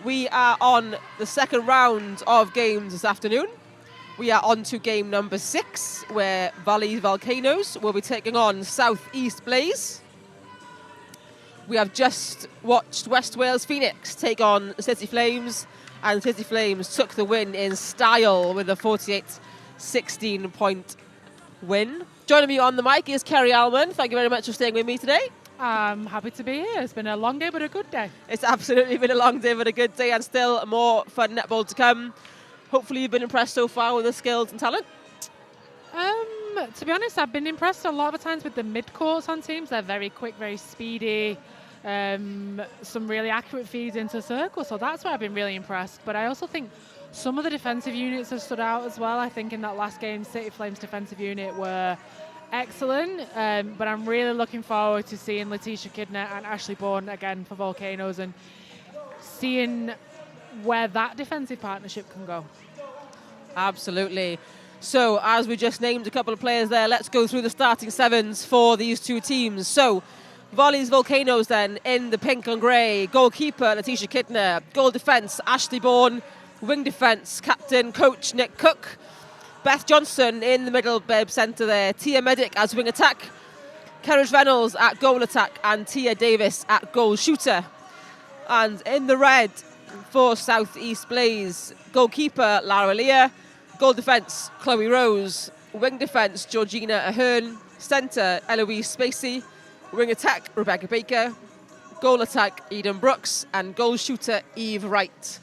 we are on the second round of games this afternoon. We are on to game number 6, where Valley Volcanoes will be taking on South East Blaze. We have just watched West Wales Phoenix take on City Flames, and City Flames took the win in style with a 48-16 point win. Joining me on the mic is Kerry Almond. Thank you very much for staying with me today. I'm happy to be here. It's been a long day, but a good day. It's absolutely been a long day, but a good day, and still more fun netball to come. Hopefully you've been impressed so far with the skills and talent. To be honest, I've been impressed a lot of the times with the mid-courts on teams. They're very quick, very speedy, some really accurate feeds into circle, so that's where I've been really impressed. But I also think some of the defensive units have stood out as well. I think in that last game, City Flames defensive unit were excellent, but I'm really looking forward to seeing Letitia Kidner and Ashley Bourne again for Volcanoes and seeing where that defensive partnership can go. Absolutely. So, as we just named a couple of players there, let's go through the starting sevens for these two teams. So, Volleys Volcanoes then in the pink and grey. Goalkeeper Letitia Kidner. Goal defence Ashley Bourne. Wing defence captain coach Nick Cook. Beth Johnson in the middle centre there. Tia Medic as wing attack. Kerridge Reynolds at goal attack, and Tia Davis at goal shooter. And in the red for South East Blaze, goalkeeper Lara Leah. Goal defence, Chloe Rose. Wing defence, Georgina Ahern. Centre, Eloise Spacey. Wing attack, Rebecca Baker. Goal attack, Eden Brooks. And goal shooter, Eve Wright.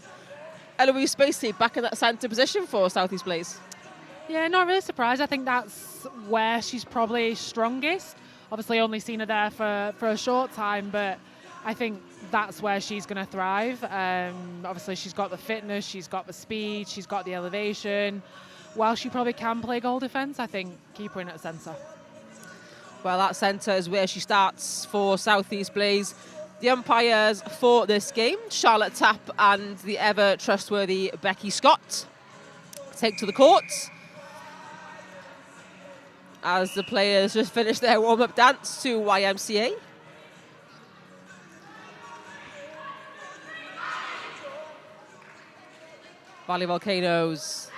Eloise Spacey back in that centre position for South East Blaze. Yeah, not really surprised. I think that's where she's probably strongest. Obviously only seen her there for a short time, but I think that's where she's going to thrive. Obviously, she's got the fitness, she's got the speed, she's got the elevation. While she probably can play goal defence, I think keep her in at centre. Well, that centre is where she starts for South East Blaze. The umpires for this game, Charlotte Tapp and the ever-trustworthy Becky Scott, take to the court as the players just finish their warm-up dance to YMCA. Valley Volcanoes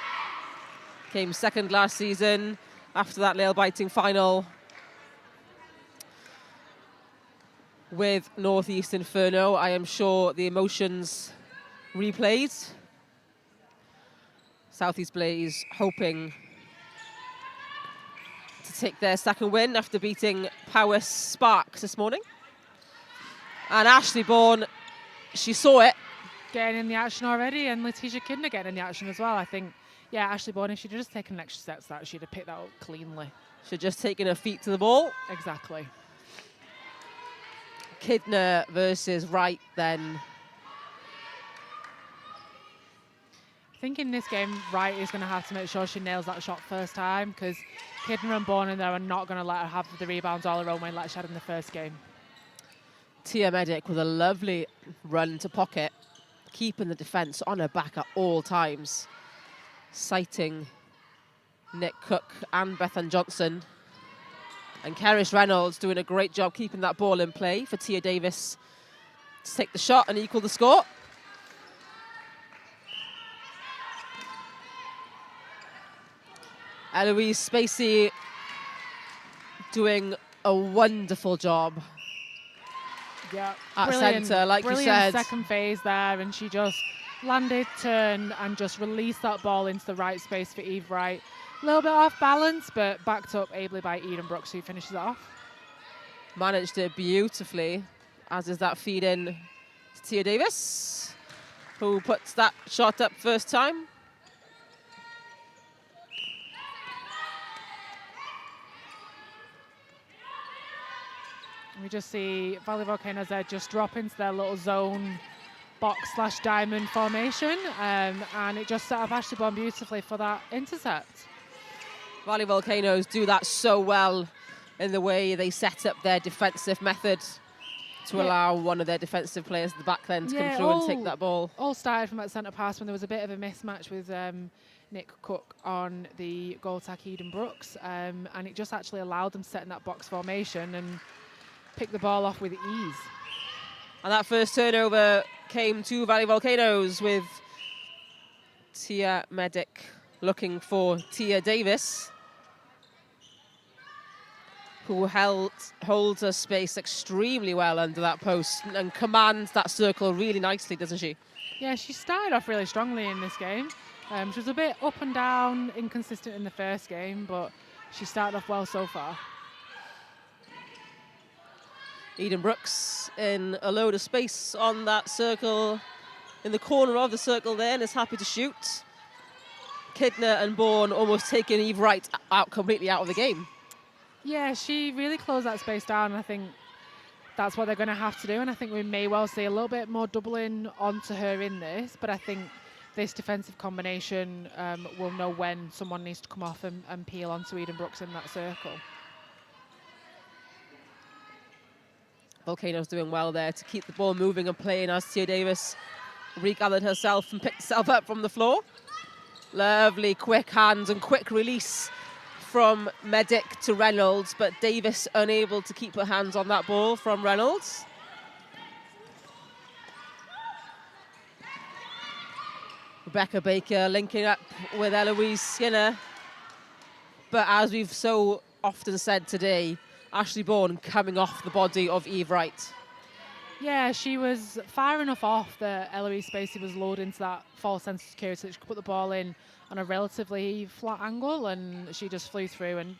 came second last season after that nail-biting final with Northeast Inferno. I am sure the emotions replayed. Southeast Blaze hoping to take their second win after beating Powys Sparks this morning. And Ashley Bourne, she saw it. Getting in the action already, and Letitia Kidner getting in the action as well. I think, yeah, Ashley Bourne, if she'd just taken an extra set to that, she'd have picked that up cleanly. She'd just taken her feet to the ball. Exactly. Kidner versus Wright then. I think in this game, Wright is going to have to make sure she nails that shot first time, because Kidner and Bourne in there are not going to let her have the rebounds all her own way like she had in the first game. Tia Medic with a lovely run to pocket, keeping the defence on her back at all times, citing Nick Cook and Bethan Johnson. And Kerridge Reynolds doing a great job keeping that ball in play for Tia Davis to take the shot and equal the score. Eloise Spacey doing a wonderful job. Yeah, at centre, like you said. Second phase there, and she just landed, turned, and just released that ball into the right space for Eve Wright. A little bit off balance, but backed up ably by Eden Brooks, who finishes it off. Managed it beautifully, as is that feed in to Tia Davis, who puts that shot up first time. We just see Valley Volcanoes there just drop into their little zone box/diamond formation, and it just set up Ashley Bourne beautifully for that intercept. Valley Volcanoes do that so well in the way they set up their defensive method to allow one of their defensive players at the back then to come through and take that ball. All started from that centre pass when there was a bit of a mismatch with Nick Cook on the goal attack Eden Brooks, and it just actually allowed them to set in that box formation and pick the ball off with ease. And that first turnover came to Valley Volcanoes with Tia Medic looking for Tia Davis, who holds her space extremely well under that post and commands that circle really nicely, doesn't she? Yeah, she started off really strongly in this game. She was a bit up and down, inconsistent in the first game, but she started off well so far. Eden Brooks in a load of space on that circle, in the corner of the circle there, and is happy to shoot. Kidner and Bourne almost taking Eve Wright completely out of the game. Yeah, she really closed that space down, and I think that's what they're going to have to do, and I think we may well see a little bit more doubling onto her in this, but I think this defensive combination will know when someone needs to come off and peel onto Eden Brooks in that circle. Volcanoes doing well there to keep the ball moving and playing as Tia Davis regathered herself and picked herself up from the floor. Lovely quick hands and quick release from Medic to Reynolds, but Davis unable to keep her hands on that ball from Reynolds. Rebecca Baker linking up with Eloise Skinner. But as we've so often said today, Ashley Bourne coming off the body of Eve Wright. Yeah, she was far enough off that Eloise Spacey was lured into that false sense of security that she could put the ball in on a relatively flat angle, and she just flew through and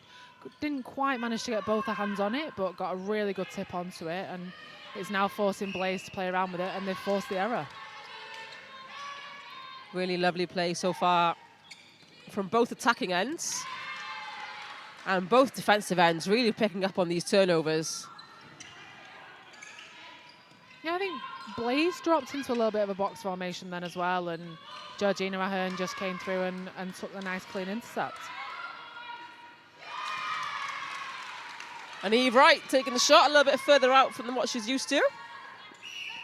didn't quite manage to get both her hands on it, but got a really good tip onto it, and it's now forcing Blaze to play around with it, and they've forced the error. Really lovely play so far from both attacking ends and both defensive ends, really picking up on these turnovers. Yeah, I think Blaze dropped into a little bit of a box formation then as well, and Georgina Ahern just came through and took the nice clean intercept. And Eve Wright taking the shot a little bit further out from what she's used to.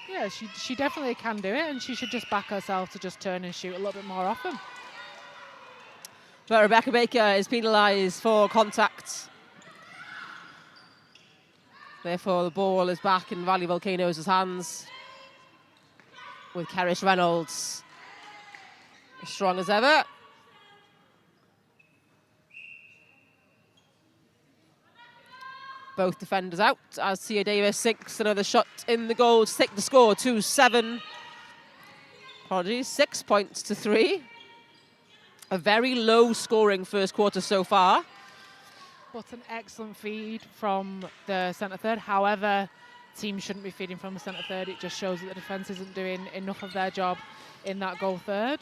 Yeah, she definitely can do it, and she should just back herself to just turn and shoot a little bit more often. But Rebecca Baker is penalised for contact. Therefore, the ball is back in Valley Volcanoes' hands with Kerrish Reynolds as strong as ever. Both defenders out as Tia Davis sinks another shot in the goal to take the score to 7. Apologies, 6 points to 3. A very low scoring first quarter so far. But an excellent feed from the centre third. However, teams shouldn't be feeding from the centre third. It just shows that the defence isn't doing enough of their job in that goal third.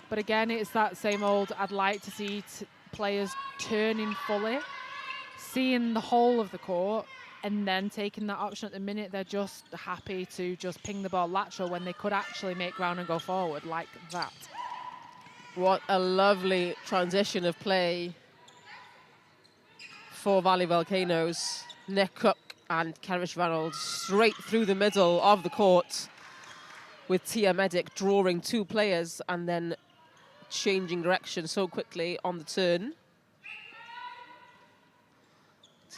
But again, it's that same old, I'd like to see players turning fully, seeing the whole of the court, and then taking that option. At the minute, they're just happy to just ping the ball lateral when they could actually make ground and go forward like that. What a lovely transition of play for Valley Volcanoes. Nick Cook and Kerrish Reynolds straight through the middle of the court, with Tia Medic drawing two players and then changing direction so quickly on the turn.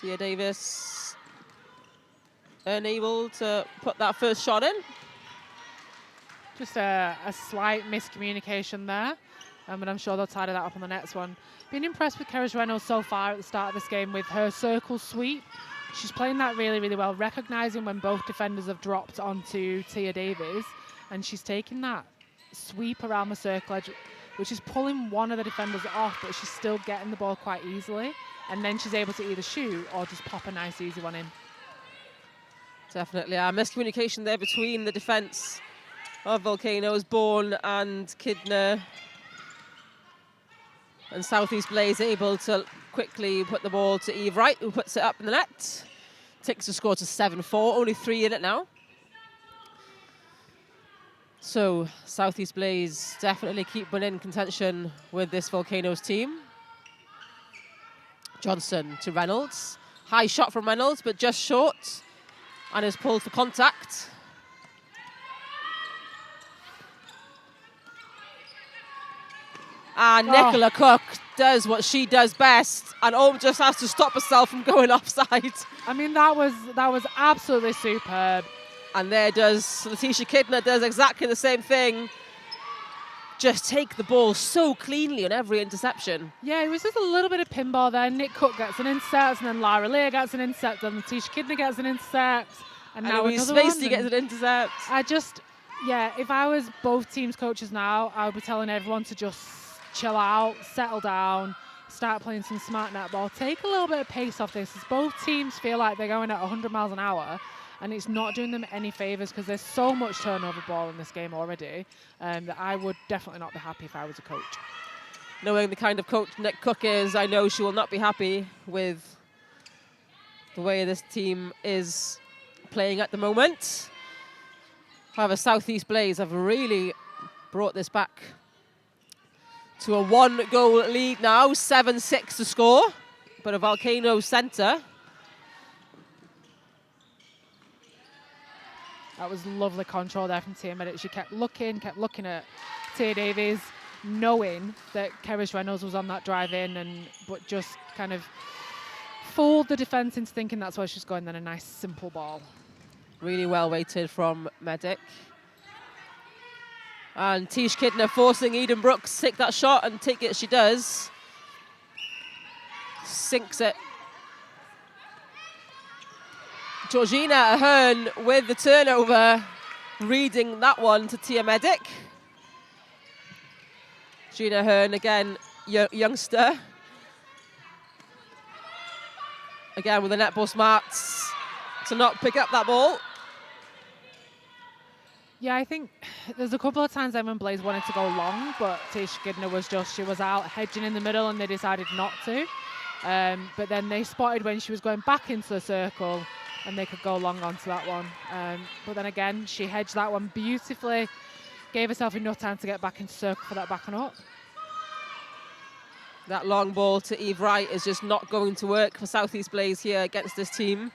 Tia Davis unable to put that first shot in. Just a slight miscommunication there, but I'm sure they'll tidy that up on the next one. Been impressed with Kerrish Reynolds so far at the start of this game with her circle sweep. She's playing that really, really well, recognising when both defenders have dropped onto Tia Davis, and she's taking that sweep around the circle edge, which is pulling one of the defenders off, but she's still getting the ball quite easily, and then she's able to either shoot or just pop a nice, easy one in. Definitely a miscommunication there between the defence of Volcanoes, Bourne and Kidner. And Southeast Blaze able to quickly put the ball to Eve Wright, who puts it up in the net. Takes the score to 7-4, only 3 in it now. So Southeast Blaze definitely keep in contention with this Volcanoes team. Johnson to Reynolds. High shot from Reynolds, but just short. And is pulled for contact. And Nicola Cook does what she does best and just has to stop herself from going offside. I mean, that was absolutely superb. And there does Letitia Kidner does exactly the same thing. Just take the ball so cleanly on every interception. Yeah, it was just a little bit of pinball there. Nick Cook gets an intercept, and then Lara Lear gets an intercept, and Letitia Kidner gets an intercept, and now Louise another Spacey one. gets an intercept. If I was both teams' coaches now, I would be telling everyone to just chill out, settle down, start playing some smart netball, take a little bit of pace off this, as both teams feel like they're going at 100 miles an hour, and it's not doing them any favours because there's so much turnover ball in this game already that I would definitely not be happy if I was a coach. Knowing the kind of coach Nick Cook is, I know she will not be happy with the way this team is playing at the moment. However, Southeast Blaze have really brought this back to a 1-goal lead now, 7-6 to score, but a Volcano centre. That was lovely control there from Tia Medic. She kept looking at Tia Davies, knowing that Kerrish Reynolds was on that drive in, but just kind of fooled the defence into thinking that's where she's going. Then a nice simple ball. Really well weighted from Medic. And Tish Kidner forcing Eden Brooks to take that shot, and take it she does. Sinks it. Georgina Ahern with the turnover, reading that one to Tia Medic. Gina Ahern again, youngster. Again with the netball smarts to not pick up that ball. Yeah, I think there's a couple of times Evan Blaze wanted to go long, but Tish Kidner she was out hedging in the middle and they decided not to. But then they spotted when she was going back into the circle and they could go long onto that one. But then again, she hedged that one beautifully, gave herself enough time to get back into circle for that back and up. That long ball to Eve Wright is just not going to work for Southeast Blaze here against this team.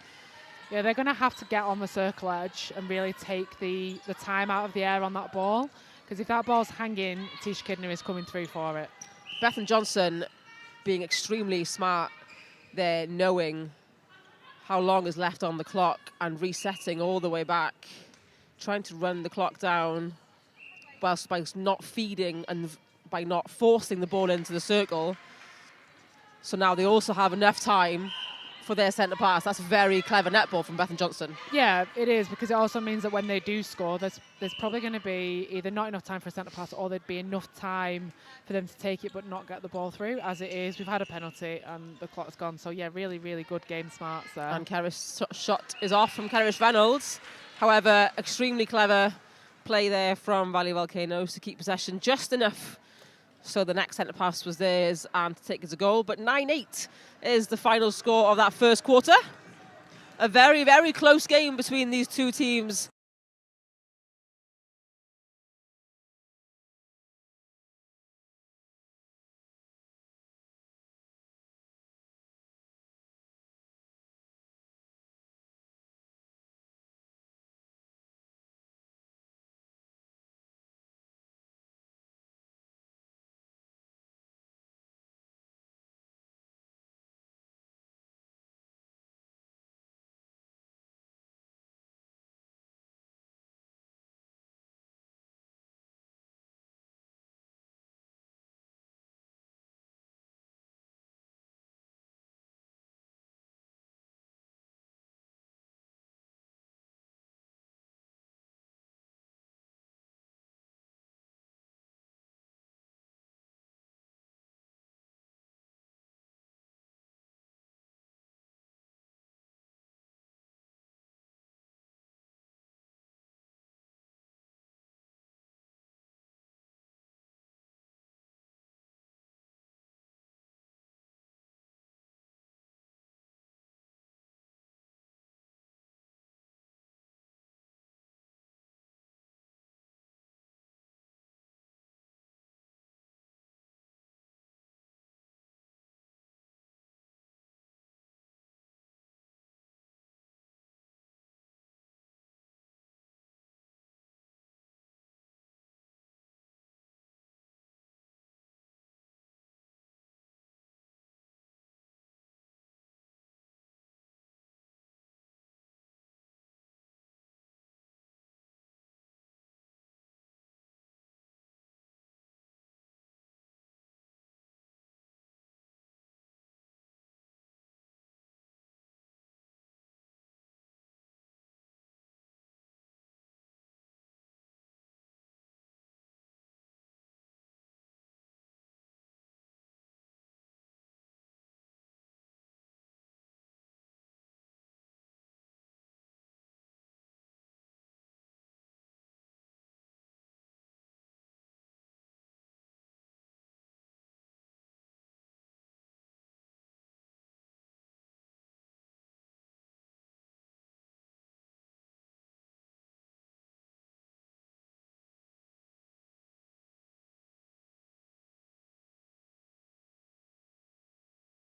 Yeah, they're going to have to get on the circle edge and really take the time out of the air on that ball, because if that ball's hanging, Tish Kidner is coming through for it. Bethan Johnson being extremely smart there, knowing how long is left on the clock and resetting all the way back, trying to run the clock down whilst by not feeding and by not forcing the ball into the circle. So now they also have enough time for their centre pass. That's very clever netball from Bethan Johnson. Yeah, it is, because it also means that when they do score, there's probably going to be either not enough time for a centre pass, or there'd be enough time for them to take it but not get the ball through. As it is, we've had a penalty and the clock's gone. So yeah, really, really good game smarts there. And Kerrish's shot is off from Kerrish Reynolds. However, extremely clever play there from Valley Volcanoes to keep possession just enough so the next centre pass was theirs and to take it as a goal. But 9-8 is the final score of that first quarter. A very, very close game between these two teams.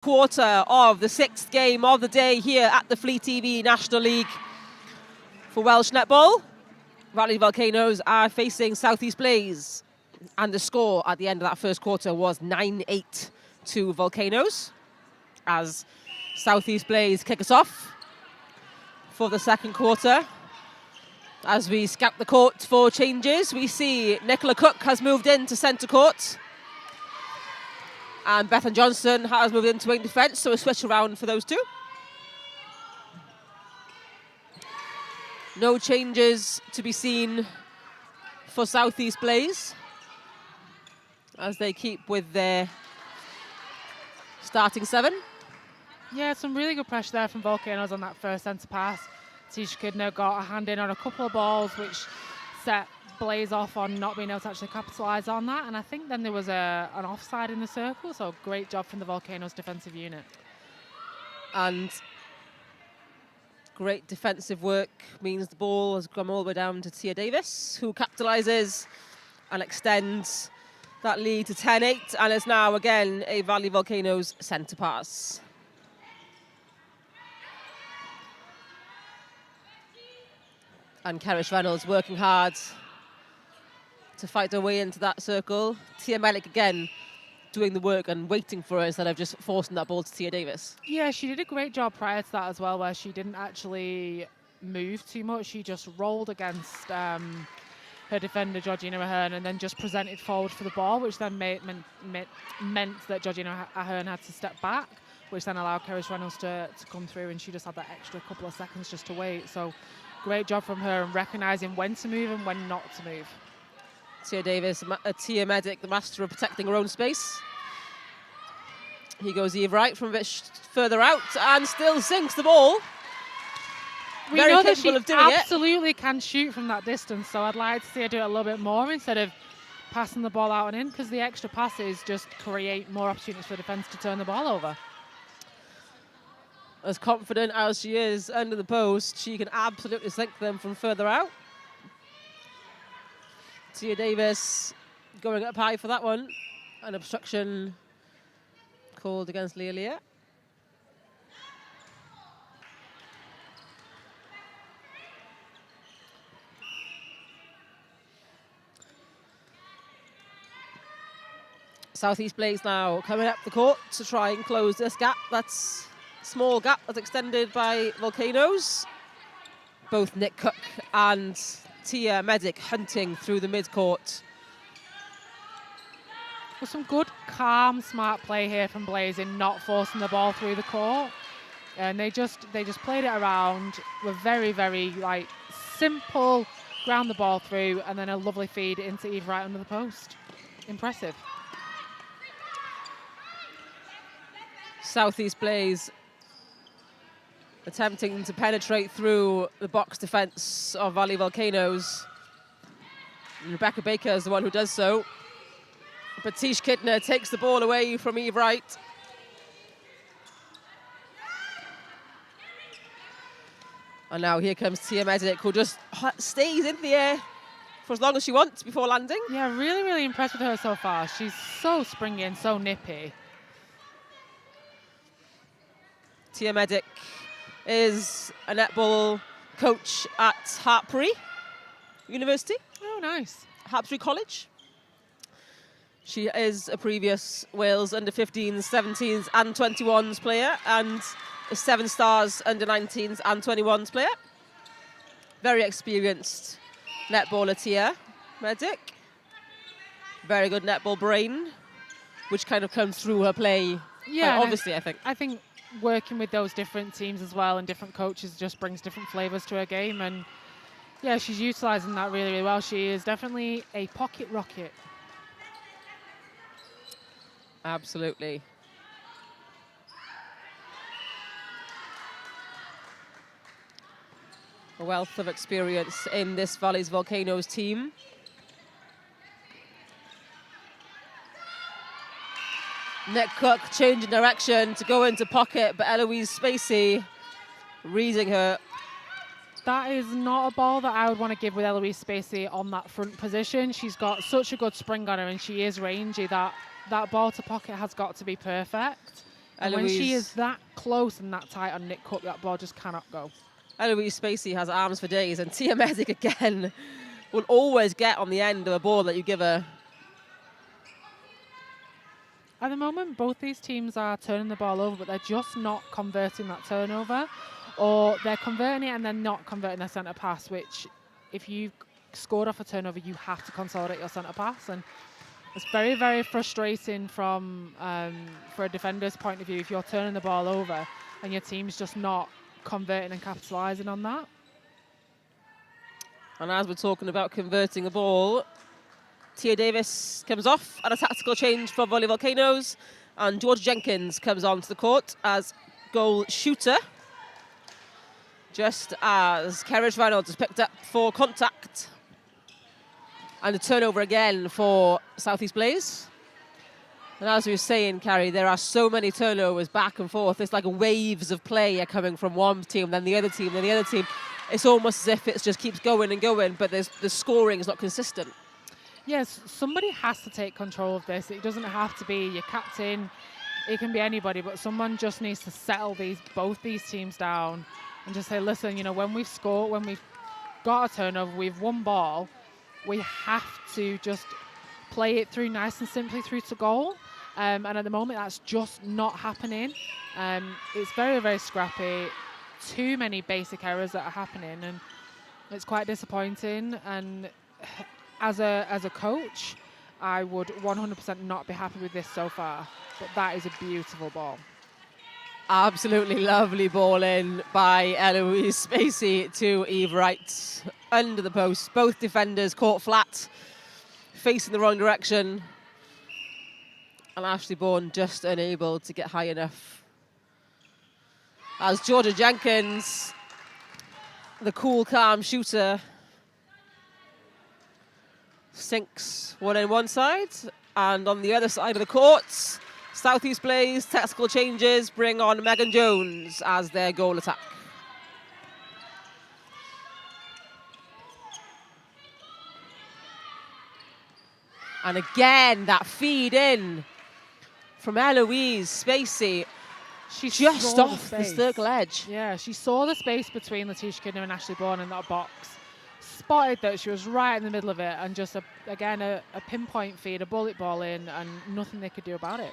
quarter of the 6th game of the day here at the FleetEV National League for Welsh netball. Valley Volcanoes are facing South East Blaze, and the score at the end of that first quarter was 9-8 to Volcanoes, as South East Blaze kick us off for the second quarter. As we scout the court for changes, we see Nicola Cook has moved into centre court, and Bethan Johnson has moved into wing defence, so a switch around for those two. No changes to be seen for South East Blaze, as they keep with their starting 7. Yeah, some really good pressure there from Volcanoes on that first centre pass. Tisha Kidner got a hand in on a couple of balls, which set Blaze off on not being able to actually capitalise on that. And I think then there was an offside in the circle, so great job from the Volcanoes defensive unit. And great defensive work means the ball has come all the way down to Tia Davis, who capitalises and extends that lead to 10-8, and it's now again a Valley Volcanoes centre pass. And Kerish Reynolds working hard to fight her way into that circle. Tia Melik again doing the work and waiting for her instead of just forcing that ball to Tia Davis. Yeah, she did a great job prior to that as well, where she didn't actually move too much. She just rolled against her defender, Georgina Ahern, and then just presented forward for the ball, which then meant that Georgina Ahern had to step back, which then allowed Kerish Reynolds to come through, and she just had that extra couple of seconds just to wait. So great job from her in recognising when to move and when not to move. Tia Davis, Tia Medic, the master of protecting her own space. He goes Eve Wright from a bit further out and still sinks the ball. We Very know that capable she of doing it. absolutely can shoot from that distance, so I'd like to see her do it a little bit more instead of passing the ball out and in, because the extra passes just create more opportunities for defence to turn the ball over. As confident as she is under the post, she can absolutely sink them from further out. Tia Davis going up high for that one. An obstruction called against Leah Leah. South East Blaze now coming up the court to try and close this gap. That's small gap that's extended by Volcanoes. Both Nick Cook and Tia Medic hunting through the mid-court. Well, some good, calm, smart play here from Blaze in not forcing the ball through the court. And they just played it around. Were very, very simple, ground the ball through, and then a lovely feed into Eve Wright under the post. Impressive. South East Blaze attempting to penetrate through the box defence of Valley Volcanoes. And Rebecca Baker is the one who does so. But Tish Kidner takes the ball away from Eve Wright. And now here comes Tia Medic, who just stays in the air for as long as she wants before landing. Yeah, really, really impressed with her so far. She's so springy and so nippy. Tia Medic is a netball coach at Hartpury University. Oh, nice. Hartpury College. She is a previous Wales under-15s, 17s and 21s player, and a 7 Stars under-19s and 21s player. Very experienced netballer, Tia Medic. Very good netball brain, which kind of comes through her play. Yeah, obviously, I think. I think working with those different teams as well and different coaches just brings different flavours to her game, and yeah, she's utilising that really, really well. She is definitely a pocket rocket. Absolutely. A wealth of experience in this Valley's Volcanoes team. Nick Cook changing direction to go into pocket, but Eloise Spacey reading her. That is not a ball that I would want to give with Eloise Spacey on that front position. She's got such a good spring on her and she is rangy. That ball to pocket has got to be perfect. And when she is that close and that tight on Nick Cook, that ball just cannot go. Eloise Spacey has arms for days, and Tia Medic again will always get on the end of a ball that you give her. At the moment, both these teams are turning the ball over, but they're just not converting that turnover. Or they're converting it and they're not converting their centre pass, which if you've scored off a turnover, you have to consolidate your centre pass. And it's very, very frustrating from for a defender's point of view if you're turning the ball over and your team's just not converting and capitalising on that. And as we're talking about converting the ball, Tia Davis comes off at a tactical change for Volley Volcanoes, and George Jenkins comes onto the court as goal shooter, just as Kerridge Reynolds is picked up for contact. And a turnover again for South East Blaze. And as we were saying, Carrie, there are so many turnovers back and forth. It's like waves of play are coming from one team, then the other team, then the other team. It's almost as if it just keeps going and going, but the scoring is not consistent. Yes, somebody has to take control of this. It doesn't have to be your captain. It can be anybody, but someone just needs to settle both these teams down and just say, listen, when we've scored, when we've got a turnover, we've won ball, we have to just play it through nice and simply through to goal. And at the moment, that's just not happening. It's very, very scrappy. Too many basic errors that are happening, and it's quite disappointing. And as a coach, I would 100% not be happy with this so far. But that is a beautiful ball. Absolutely lovely ball in by Eloise Spacey to Eve Wright under the post. Both defenders caught flat, facing the wrong direction. And Ashley Bourne just unable to get high enough. As Georgia Jenkins, the cool, calm shooter, sinks one in one side. And on the other side of the courts, South East Blaze, tactical changes, bring on Megan Jones as their goal attack. And again, that feed in from Eloise Spacey. She just off the circle edge. Yeah, she saw the space between Letitia Kidner and Ashley Bourne in that box. Spotted that she was right in the middle of it, and just, again, a pinpoint feed, a bullet ball in, and nothing they could do about it.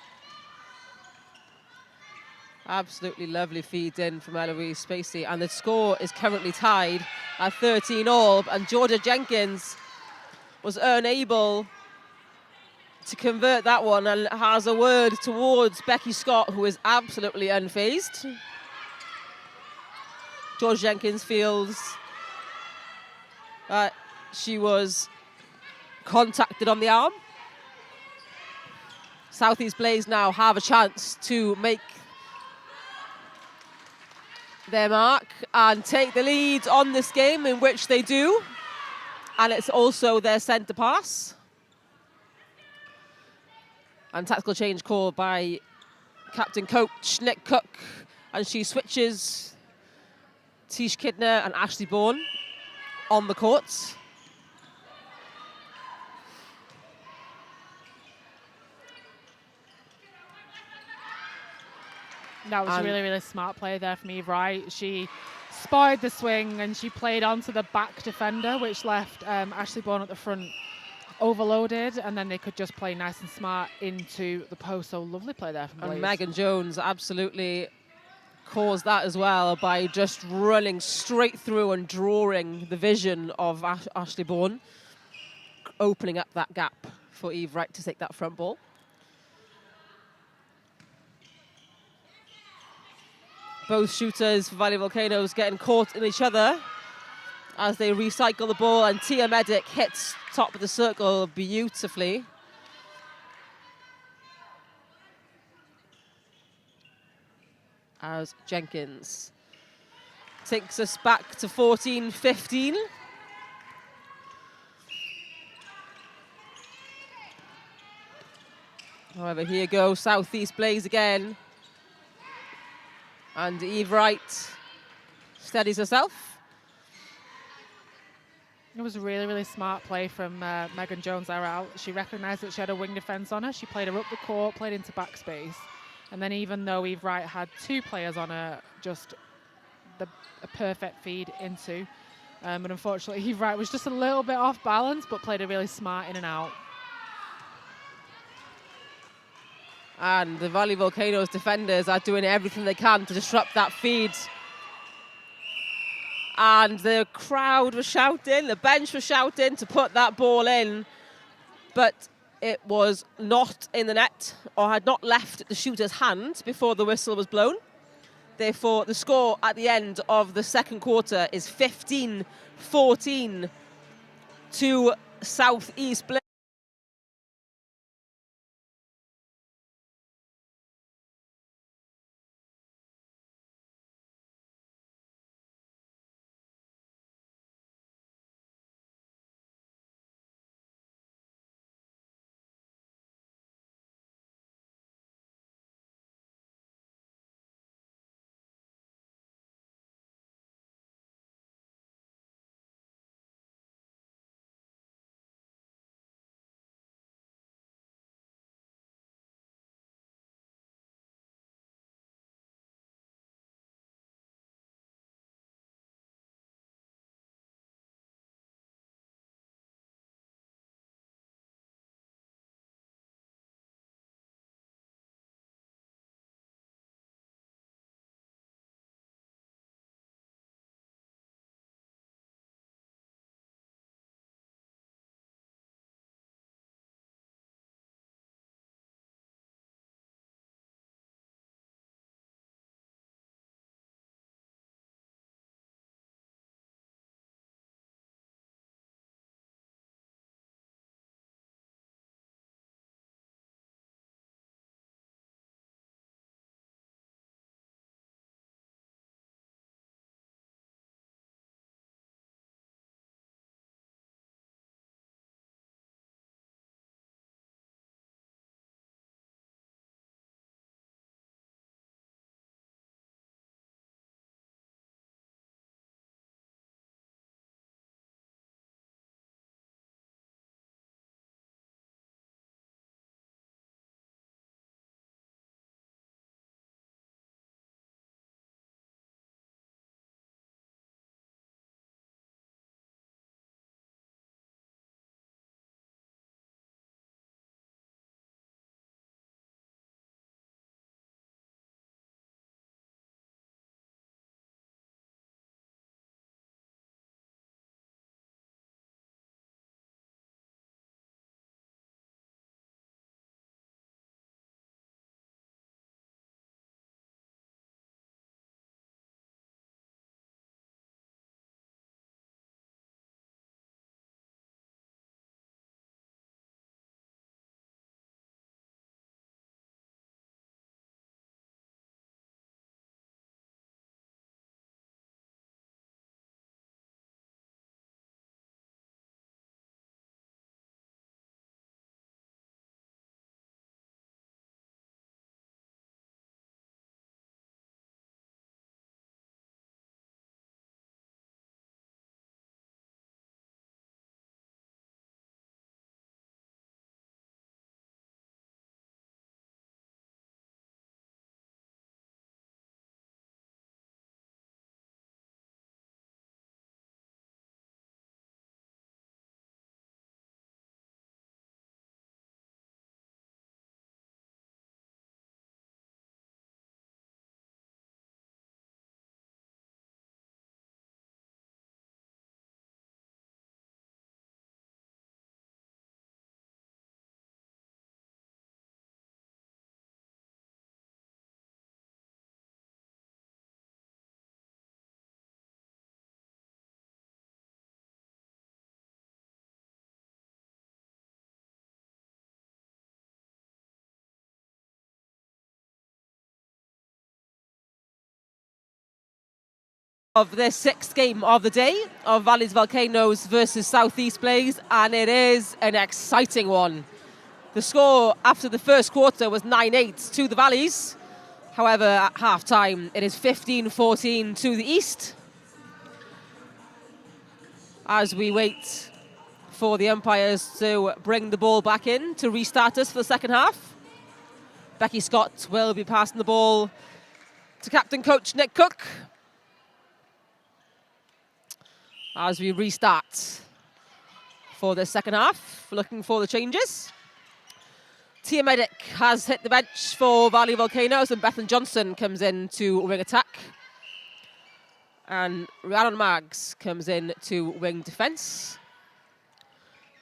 Absolutely lovely feed in from Eloise Spacey, and the score is currently tied at 13-all, and Georgia Jenkins was unable to convert that one and has a word towards Becky Scott, who is absolutely unfazed. Georgia Jenkins feels she was contacted on the arm. South East Blaze now have a chance to make their mark and take the lead on this game, in which they do. And it's also their centre pass. And tactical change called by captain coach Nick Cook. And she switches Tish Kidner and Ashley Bourne on the courts. That was a really, really smart play there from Eve Wright. She spotted the swing and she played onto the back defender, which left Ashley Bourne at the front overloaded, and then they could just play nice and smart into the post. So lovely play there from Blaze. And Megan Jones absolutely caused that as well by just running straight through and drawing the vision of Ashley Bourne, opening up that gap for Eve Wright to take that front ball. Both shooters for Valley Volcanoes getting caught in each other as they recycle the ball, and Tia Medic hits top of the circle beautifully. As Jenkins takes us back to 14-15. However, here goes South East Blaze again. And Eve Wright steadies herself. It was a really, really smart play from Megan Jones there out. She recognised that she had a wing defence on her. She played her up the court, played into backspace, And then even though Eve Wright had 2 players on her, just a perfect feed into. But unfortunately, Eve Wright was just a little bit off balance, but played a really smart in and out. And the Valley Volcanoes defenders are doing everything they can to disrupt that feed. And the crowd was shouting, the bench was shouting to put that ball in. But it was not in the net, or had not left the shooter's hand before the whistle was blown. Therefore, the score at the end of the second quarter is 15-14 to Southeast Blaze. Of this 6th game of the day of Valleys Volcanoes versus Southeast Blaze, and it is an exciting one. The score after the first quarter was 9-8 to the Valleys. However, at half-time, it is 15-14 to the East. As we wait for the umpires to bring the ball back in to restart us for the second half. Becky Scott will be passing the ball to captain coach Nick Cook as we restart for the second half, looking for the changes. Tia Medic has hit the bench for Valley Volcanoes, and Bethan Johnson comes in to wing attack. And Rhiannon Maggs comes in to wing defence.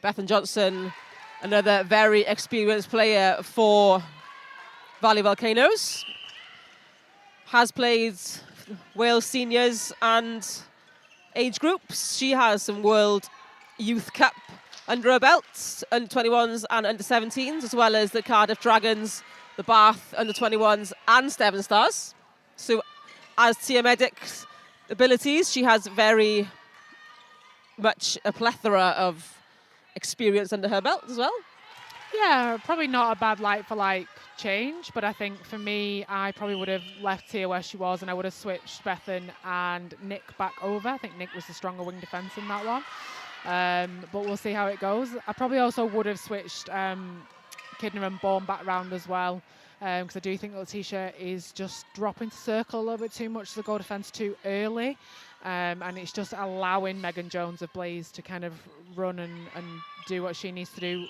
Bethan Johnson, another very experienced player for Valley Volcanoes, has played Wales seniors and age groups. She has some World Youth Cup under her belt, under 21s and under 17s, as well as the Cardiff Dragons, the Bath under 21s and Steven Stars. So as Tia Medic's abilities, she has very much a plethora of experience under her belt as well. Yeah, probably not a bad like-for-like change, but I think for me, I probably would have left Tia where she was, and I would have switched Bethan and Nick back over. I think Nick was the stronger wing defence in that one. But we'll see how it goes. I probably also would have switched Kidner and Bourne back round as well, because I do think Letitia is just dropping to circle a little bit too much to the goal defence too early, and it's just allowing Megan Jones of Blaze to kind of run and do what she needs to do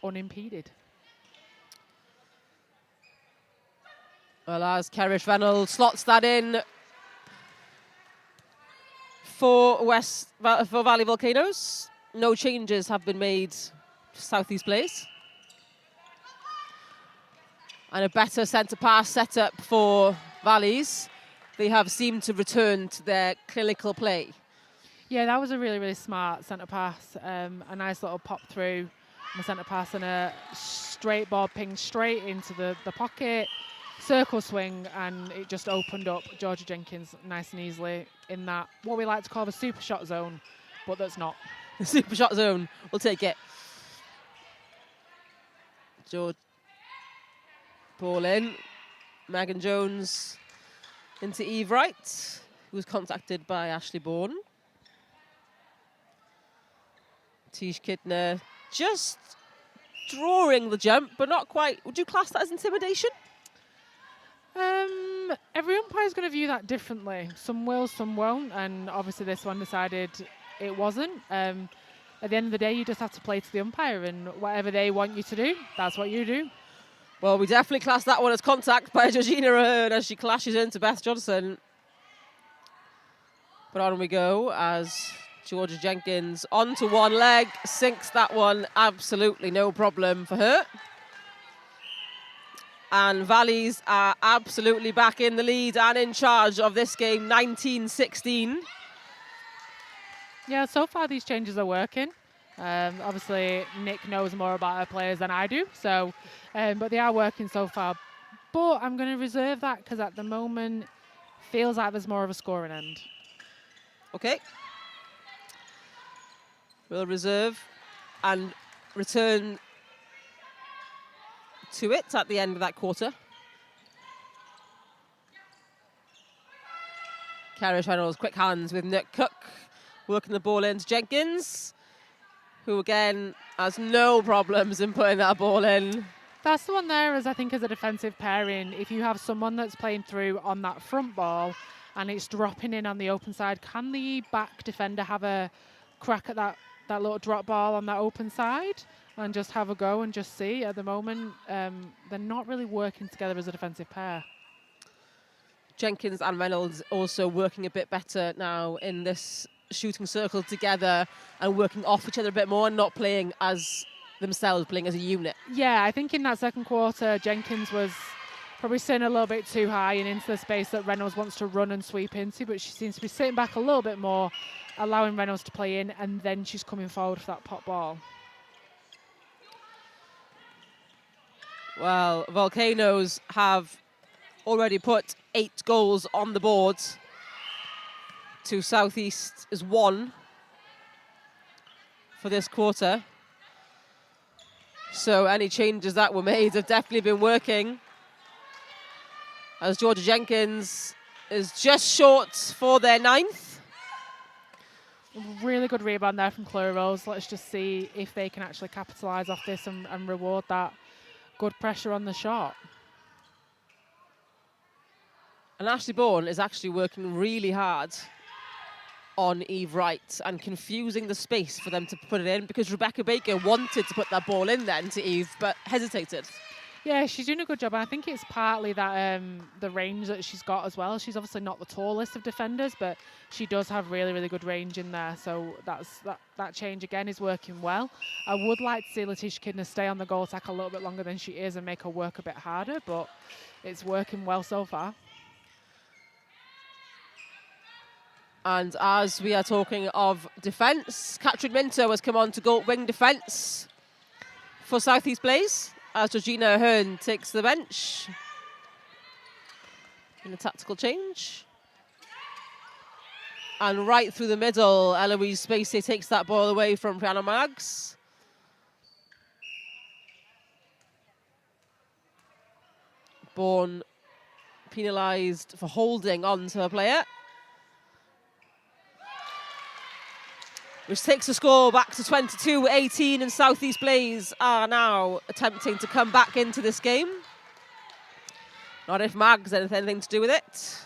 unimpeded. Well, as Kerrish Reynolds slots that in for Valley Volcanoes, no changes have been made to Southeast Blaze. And a better centre pass setup for Valleys. They have seemed to return to their clinical play. Yeah, that was a really, really smart centre pass. A nice little pop through the centre pass and a straight ball pinged straight into the pocket. Circle swing, and it just opened up Georgia Jenkins nice and easily in that, what we like to call the super shot zone, but that's not. The super shot zone, we'll take it. George, ball in. Megan Jones into Eve Wright, who was contacted by Ashley Bourne. Tish Kidner just drawing the jump, but not quite. Would you class that as intimidation? Every umpire is going to view that differently. Some will, some won't, and obviously this one decided it wasn't. At the end of the day, you just have to play to the umpire, and whatever they want you to do, that's what you do. Well, we definitely class that one as contact by Georgina Ahern as she clashes into Beth Johnson. But on we go as Georgia Jenkins onto one leg, sinks that one, absolutely no problem for her. And Valleys are absolutely back in the lead and in charge of this game, 19-16. Yeah, so far these changes are working. Obviously, Nick knows more about her players than I do, so but they are working so far. But I'm going to reserve that because at the moment, feels like there's more of a scoring end. Okay. We'll reserve and return to it at the end of that quarter. Kerrish Reynolds, quick hands with Nick Cook, working the ball into Jenkins, who again has no problems in putting that ball in. That's the one there, as I think as a defensive pairing, if you have someone that's playing through on that front ball and it's dropping in on the open side, can the back defender have a crack at that little drop ball on that open side and just have a go and just see? At the moment, they're not really working together as a defensive pair. Jenkins and Reynolds also working a bit better now in this shooting circle together and working off each other a bit more and not playing as themselves, playing as a unit. Yeah, I think in that second quarter, Jenkins was probably sitting a little bit too high and into the space that Reynolds wants to run and sweep into, but she seems to be sitting back a little bit more, allowing Reynolds to play in, and then she's coming forward for that pop ball. Well, Volcanoes have already put 8 goals on the board to Southeast is 1 for this quarter. So any changes that were made have definitely been working, as Georgia Jenkins is just short for their 9th. Really good rebound there from Chloe Rose. Let's just see if they can actually capitalise off this and reward that good pressure on the shot. And Ashley Bourne is actually working really hard on Eve Wright and confusing the space for them to put it in, because Rebecca Baker wanted to put that ball in then to Eve, but hesitated. Yeah, she's doing a good job. And I think it's partly that the range that she's got as well. She's obviously not the tallest of defenders, but she does have really, really good range in there. So that change again is working well. I would like to see Letitia Kidner stay on the goal attack a little bit longer than she is and make her work a bit harder, but it's working well so far. And as we are talking of defence, Catherine Minto has come on to go wing defence for South East Blaze, as Georgina Ahern takes the bench in a tactical change. And right through the middle, Eloise Spacey takes that ball away from Brianna Maggs. Bourne penalised for holding on to her player, which takes the score back to 22-18, and South East Blaze are now attempting to come back into this game. Not if Maggs had anything to do with it.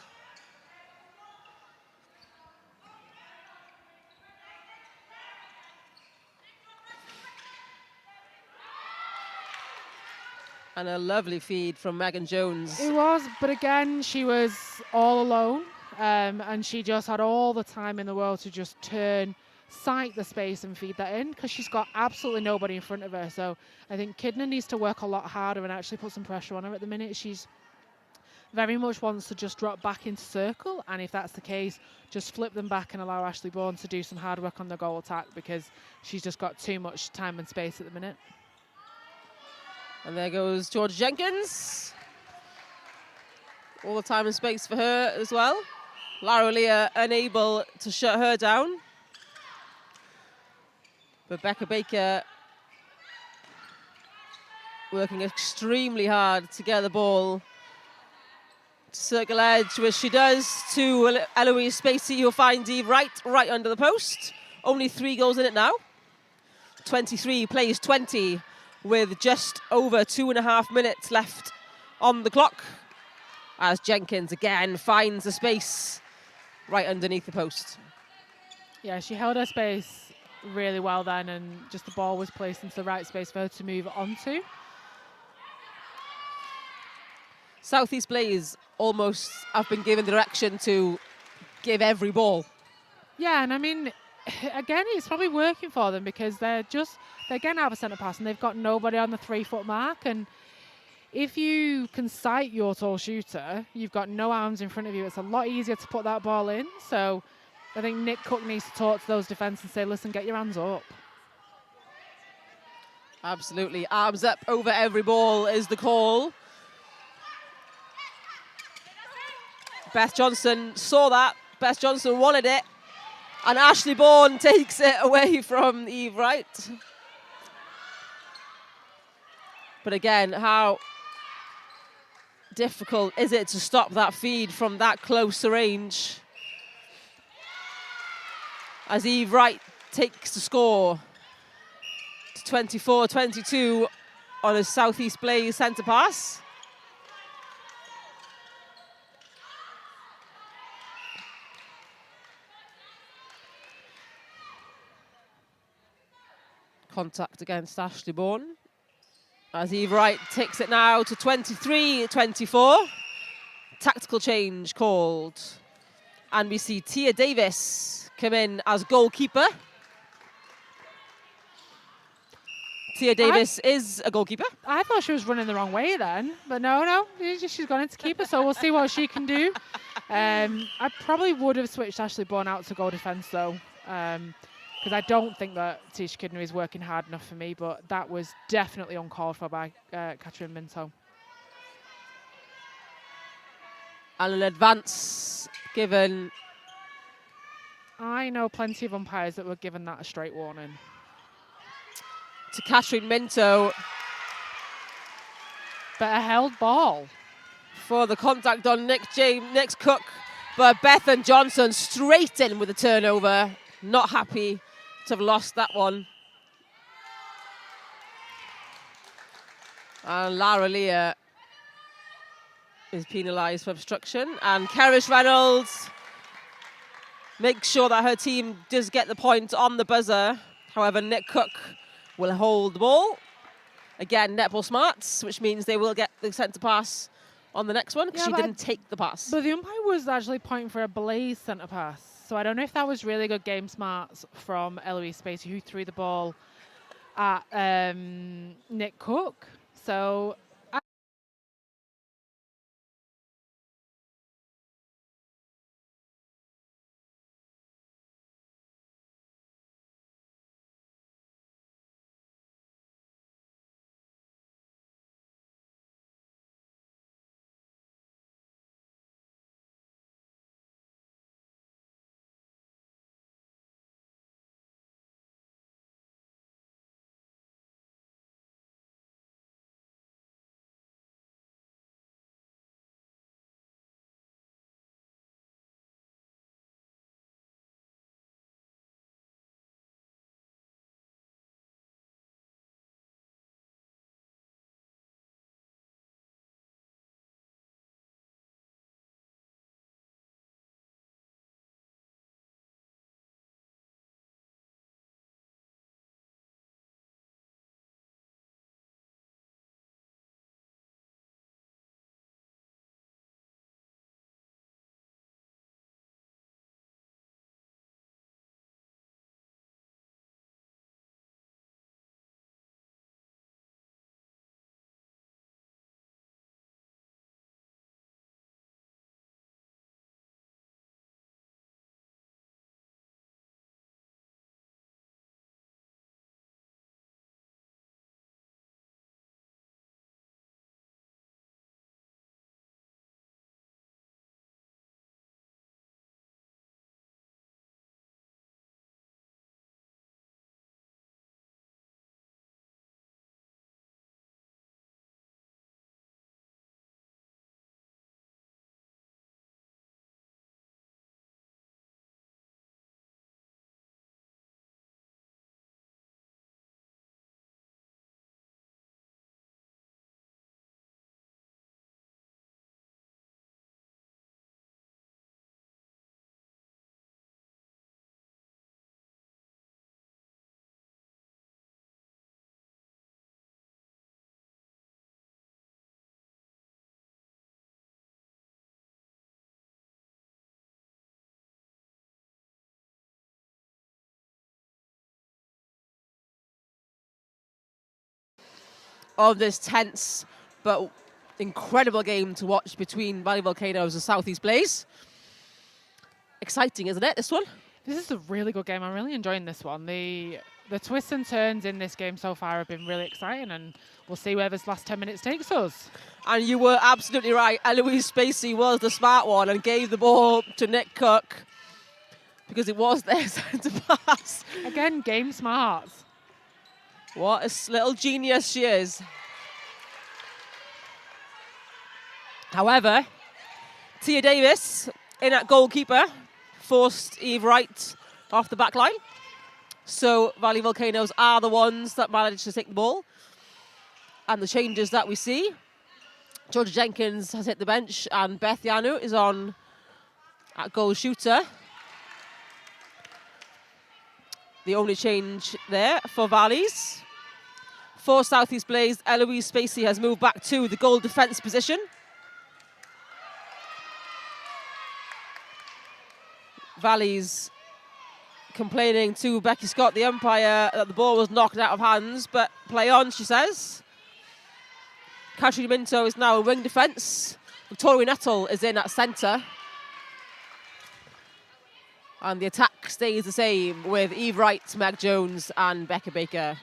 And a lovely feed from Megan Jones. It was, but again, she was all alone, and she just had all the time in the world to just turn, sight the space and feed that in, because she's got absolutely nobody in front of her. So I think Kidner needs to work a lot harder and actually put some pressure on her at the minute. She's very much wants to just drop back into circle, and if that's the case, just flip them back and allow Ashley Bourne to do some hard work on the goal attack, because she's just got too much time and space at the minute. And there goes Georgia Jenkins. All the time and space for her as well. Lara Leah unable to shut her down. Rebecca Baker working extremely hard to get the ball to circle edge, which she does to Eloise Spacey, who'll find Eve right under the post. Only 3 goals in it now. 23 plays 20 with just over 2.5 minutes left on the clock, as Jenkins again finds the space right underneath the post. Yeah, she held her space really well then, and just the ball was placed into the right space for her to move onto. South East Blaze almost have been given direction to give every ball. Yeah, and I mean, again, it's probably working for them, because they're getting out of a centre pass and they've got nobody on the 3-foot mark. And if you can sight your tall shooter, you've got no arms in front of you. It's a lot easier to put that ball in. So I think Nick Cook needs to talk to those defence and say, listen, get your hands up. Absolutely. Arms up over every ball is the call. Beth Johnson saw that. Beth Johnson wanted it. And Ashley Bourne takes it away from Eve Wright. But again, how difficult is it to stop that feed from that close range? As Eve Wright takes the score to 24-22 on a South East Blaze centre pass. Contact against Ashley Bourne, as Eve Wright takes it now to 23-24. Tactical change called. And we see Tia Davis come in as goalkeeper. Tia Davis is a goalkeeper. I thought she was running the wrong way then, but no, she's gone into keeper, so we'll see what she can do. I probably would have switched Ashley Bourne out to goal defence though, because I don't think that Tisha Kidner is working hard enough for me, but that was definitely uncalled for by Catherine Minto. And an advance given. I know plenty of umpires that were given that a straight warning. To Catherine Minto. But a held ball. For the contact on Nick Cook, but Bethan Johnson straight in with a turnover. Not happy to have lost that one. And Lara Leah is penalised for obstruction. And Kerrish Reynolds makes sure that her team does get the point on the buzzer. However, Nick Cook will hold the ball. Again, netball smarts, which means they will get the centre pass on the next one because she didn't take the pass. But the umpire was actually pointing for a Blaze centre pass. So I don't know if that was really good game smarts from Eloise Spacey, who threw the ball at Nick Cook. So of this tense but incredible game to watch between Valley Volcanoes and Southeast Blaze. Exciting, isn't it, this one? this is a really good game. I'm really enjoying this one. The twists and turns in this game so far have been really exciting, and we'll see where this last 10 minutes takes us. And you were absolutely right. Eloise Spacey was the smart one and gave the ball to Nick Cook because it was their centre pass. Again, game smarts. What a little genius she is. However, Tia Davis, in at goalkeeper, forced Eve Wright off the back line. So Valley Volcanoes are the ones that managed to take the ball. And the changes that we see, Georgia Jenkins has hit the bench and Beth Yanu is on at goal shooter. The only change there for Valleys. For Southeast Blaze, Eloise Spacey has moved back to the goal defence position. Valleys complaining to Becky Scott, the umpire, that the ball was knocked out of hands, but play on, she says. Katrina Minto is now in wing defence. Victoria Nuttall is in at centre. And the attack stays the same with Eve Wright, Meg Jones and Becca Baker.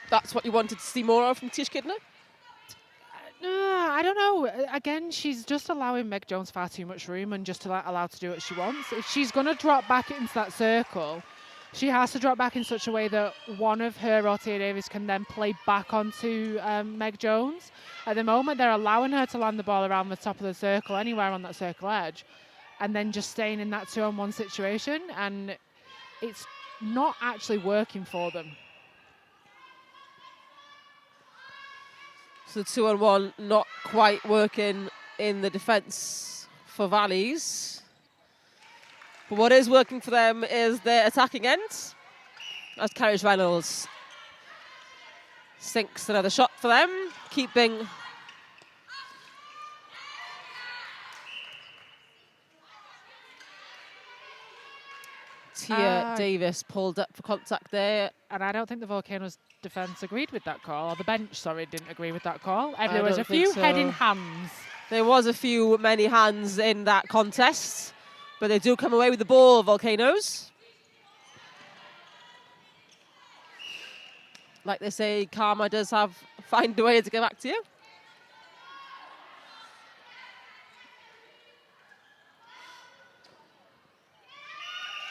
That's what you wanted to see more of from Tish Kidner? I don't know. Again, she's just allowing Meg Jones far too much room and just allowed to do what she wants. If she's going to drop back into that circle, She has to drop back in such a way that one of her or Tia Davis can then play back onto Meg Jones. At the moment, they're allowing her to land the ball around the top of the circle, anywhere on that circle edge, and then just staying in that 2-on-1 situation, and it's not actually working for them. So 2-on-1 not quite working in the defence for Valleys. But what is working for them is their attacking end. As Carriage Reynolds sinks another shot for them, keeping Tia Davis pulled up for contact there. And I don't think the Volcanoes defence agreed with that call, or the bench, sorry, didn't agree with that call. There was a few heading hands. There was a few, many hands in that contest, but they do come away with the ball, Volcanoes. Like they say, karma does find a way to get back to you.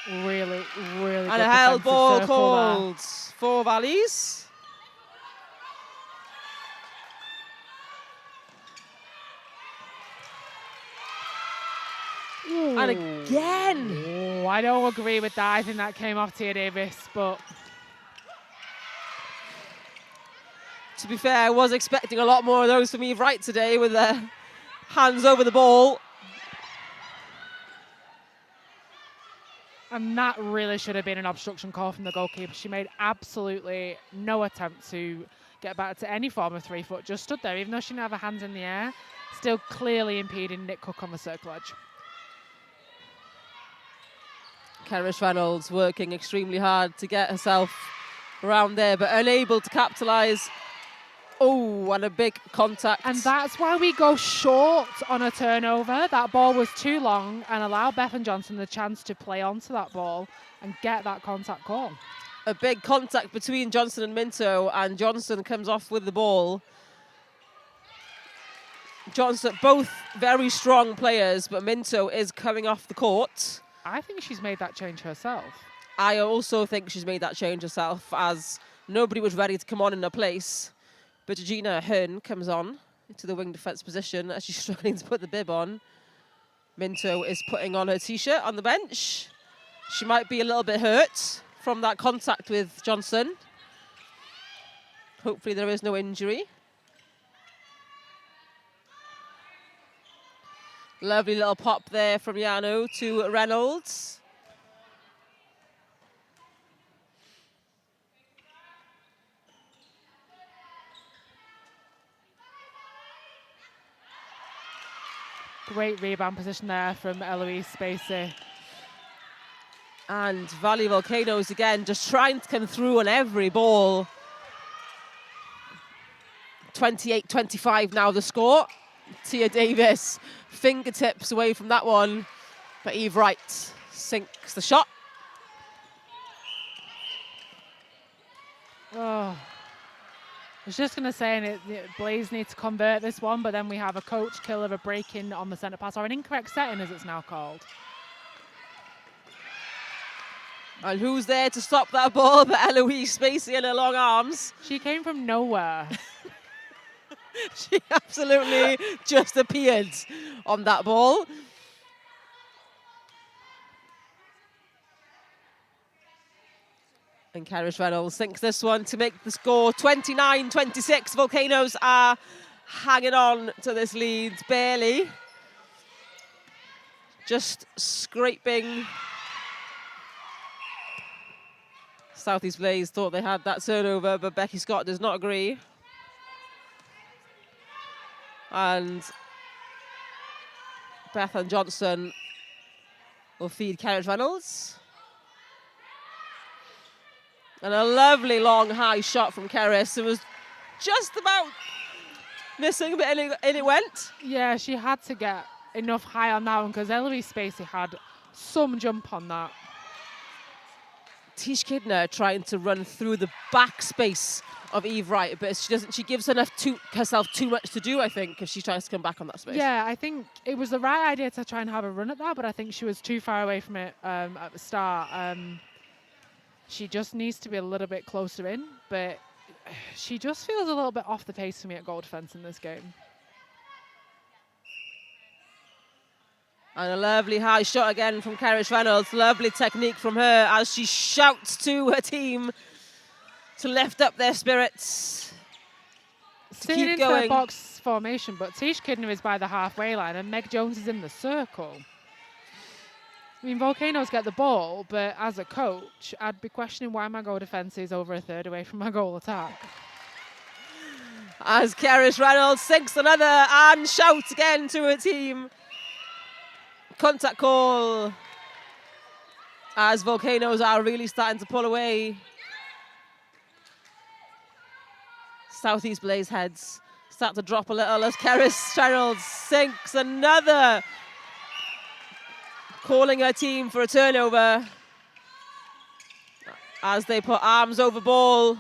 Really, really and good a held ball circle called for Valleys. Ooh. And again. Ooh, I don't agree with that. I think that came off Tia Davis, but to be fair, I was expecting a lot more of those from Eve Wright today with their hands over the ball. And that really should have been an obstruction call from the goalkeeper. She made absolutely no attempt to get back to any form of 3 foot. Just stood there, even though she didn't have her hands in the air, still clearly impeding Nick Cook on the circle edge. Kerrish Reynolds working extremely hard to get herself around there, but unable to capitalise. Oh, and a big contact. And that's why we go short on a turnover. That ball was too long and allow Bethan Johnson the chance to play onto that ball and get that contact call. A big contact between Johnson and Minto, and Johnson comes off with the ball. Johnson, both very strong players, but Minto is coming off the court. I think she's made that change herself. I also think she's made that change herself, as nobody was ready to come on in her place. But Georgina Hearn comes on into the wing defence position as she's struggling to put the bib on. Minto is putting on her T-shirt on the bench. She might be a little bit hurt from that contact with Johnson. Hopefully there is no injury. Lovely little pop there from Yano to Reynolds. Great rebound position there from Eloise Spacey. And Valley Volcanoes again just trying to come through on every ball. 28-25 now the score. Tia Davis fingertips away from that one, but Eve Wright sinks the shot. Oh. I was just going to say, Blaze needs to convert this one, but then we have a coach killer, a break-in on the centre pass, or an incorrect setting as it's now called. And who's there to stop that ball but Eloise Spacey in her long arms? She came from nowhere. She absolutely just appeared on that ball. And Kerrish Reynolds sinks this one to make the score 29-26. Volcanoes are hanging on to this lead barely. Just scraping. Southeast Blaze thought they had that turnover, but Becky Scott does not agree. And Bethan Johnson will feed Kerrish Reynolds. And a lovely long high shot from Kerris. It was just about missing, but in it went. Yeah, she had to get enough high on that one because Eloise Spacey had some jump on that. Tish Kidner trying to run through the back space of Eve Wright, but she gives herself too much to do, I think, if she tries to come back on that space. Yeah, I think it was the right idea to try and have a run at that, but I think she was too far away from it at the start. She just needs to be a little bit closer in, but she just feels a little bit off the pace for me at goal defence in this game. And a lovely high shot again from Carish Reynolds. Lovely technique from her as she shouts to her team to lift up their spirits. Sitting into a box formation, but Tish Kidner is by the halfway line and Meg Jones is in the circle. I mean, Volcanoes get the ball, but as a coach, I'd be questioning why my goal defence is over a third away from my goal attack. As Carish Reynolds sinks another and shouts again to her team. Contact call as Volcanoes are really starting to pull away. Southeast Blaze heads start to drop a little as Carish Reynolds sinks another, calling her team for a turnover as they put arms over ball.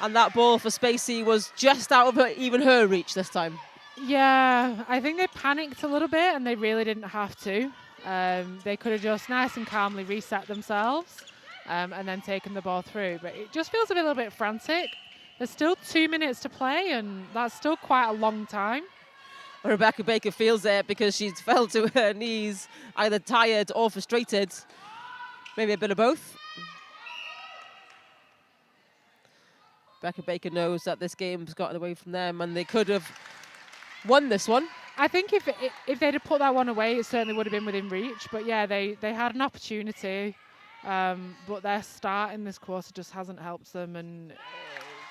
And that ball for Spacey was just out of even her reach this time. Yeah, I think they panicked a little bit and they really didn't have to. They could have just nice and calmly reset themselves and then taken the ball through. But it just feels a little bit frantic. There's still 2 minutes to play and that's still quite a long time. Rebecca Baker feels it because she's fell to her knees, either tired or frustrated. Maybe a bit of both. Rebecca Baker knows that this game's gotten away from them and they could have won this one. I think if they'd have put that one away, it certainly would have been within reach. But yeah, they had an opportunity, but their start in this quarter just hasn't helped them, and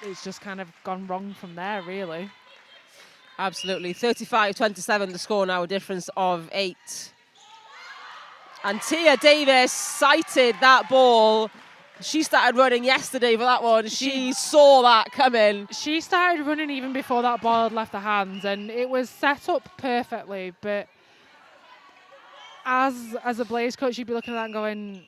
it's just kind of gone wrong from there, really. Absolutely. 35-27, the score now, a difference of 8. And Tia Davis sighted that ball. She started running yesterday for that one. She saw that coming. She started running even before that ball had left her hands, and it was set up perfectly. But as a Blaze coach, you'd be looking at that and going,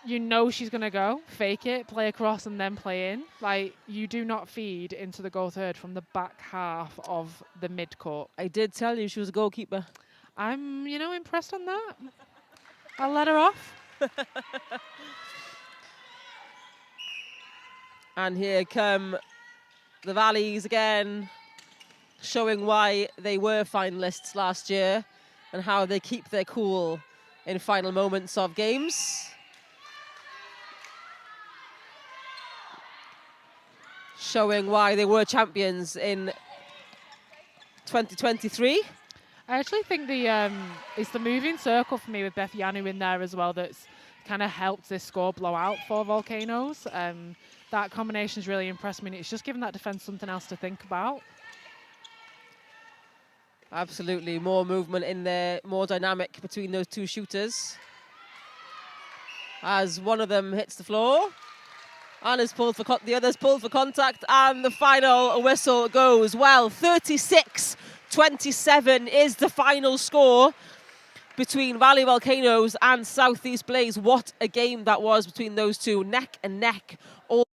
you know she's going to go, fake it, play across, and then play in. Like, you do not feed into the goal third from the back half of the mid-court. I did tell you she was a goalkeeper. I'm, impressed on that. I'll let her off. And here come the Valleys again, showing why they were finalists last year and how they keep their cool in final moments of games. Showing why they were champions in 2023. I actually think it's the moving circle for me with Beth Yanu in there as well that's kind of helped this score blow out for Volcanoes. That combination's really impressed me, and it's just given that defence something else to think about. Absolutely, more movement in there, more dynamic between those two shooters. As one of them hits the floor, and is pulled for the other's pulled for contact, and the final whistle goes. Well, 36-27 is the final score between Valley Volcanoes and Southeast Blaze. What a game that was between those two, neck and neck all